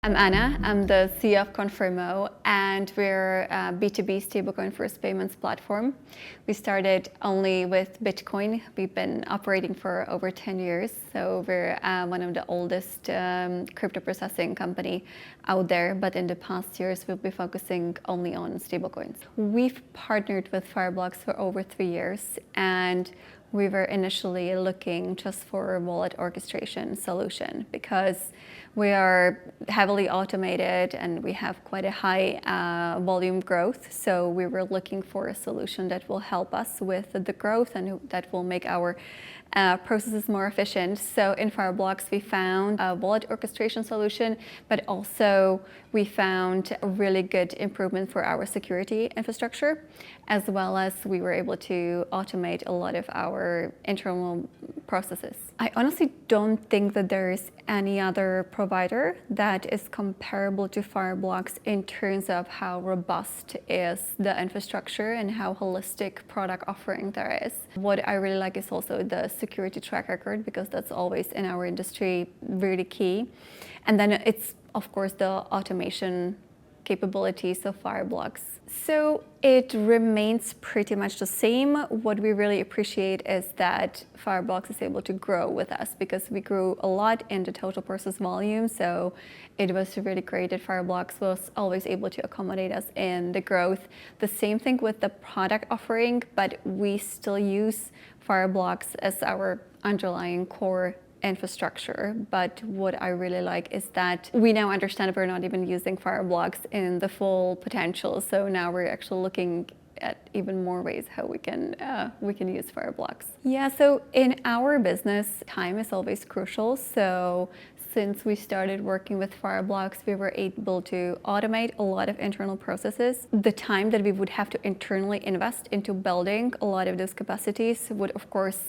I'm Anna. I'm the CEO of Confirmo, and we're a B2B Stablecoin-first payments platform. We started only with Bitcoin. We've been operating for over 10 years, so we're one of the oldest crypto processing company out there. But in the past years, we'll be focusing only on stablecoins. We've partnered with Fireblocks for over 3 years, and we were initially looking just for a wallet orchestration solution because we are heavily automated and we have quite a high volume growth. So we were looking for a solution that will help us with the growth and that will make our processes more efficient. So in Fireblocks, we found a wallet orchestration solution, but also we found a really good improvement for our security infrastructure, as well as we were able to automate a lot of our internal processes. I honestly don't think that there is any other provider that is comparable to Fireblocks in terms of how robust is the infrastructure and how holistic product offering there is. What I really like is also the security track record, because that's always in our industry really key. And then it's of course the automation capabilities of Fireblocks. So it remains pretty much the same. What we really appreciate is that Fireblocks is able to grow with us because we grew a lot in the total process volume. So it was really great that Fireblocks was always able to accommodate us in the growth. The same thing with the product offering, but we still use Fireblocks as our underlying core infrastructure. But what I really like is that we now understand we're not even using Fireblocks in the full potential. So now we're actually looking at even more ways how we can use Fireblocks. Yeah, so in our business, time is always crucial. So since we started working with Fireblocks, we were able to automate a lot of internal processes. The time that we would have to internally invest into building a lot of those capacities would, of course,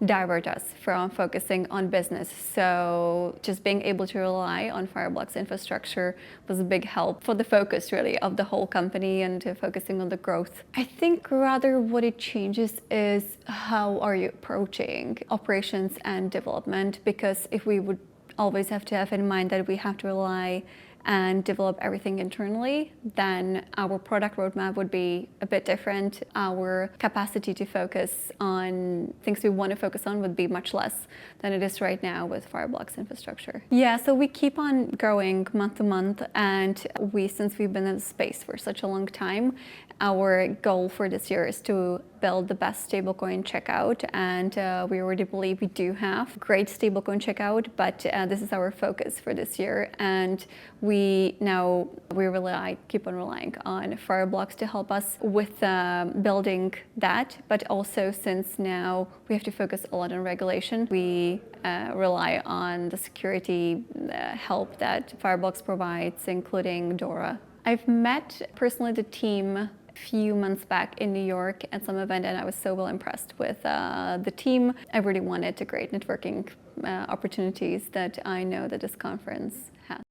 divert us from focusing on business. So just being able to rely on Fireblocks infrastructure was a big help for the focus, really, of the whole company and focusing on the growth. I think rather what it changes is how are you approaching operations and development, because if we would always have to have in mind that we have to rely and develop everything internally, then our product roadmap would be a bit different. Our capacity to focus on things we want to focus on would be much less than it is right now with Fireblocks infrastructure. Yeah, so we keep on growing month to month, and since we've been in the space for such a long time, our goal for this year is to build the best stablecoin checkout, and we already believe we do have great stablecoin checkout, but this is our focus for this year, and we keep on relying on Fireblocks to help us with building that. But also, since now we have to focus a lot on regulation, we rely on the security help that Fireblocks provides, including DORA. I've met personally the team a few months back in New York at some event, and I was so well impressed with the team. I really wanted to create networking opportunities that I know that this conference has.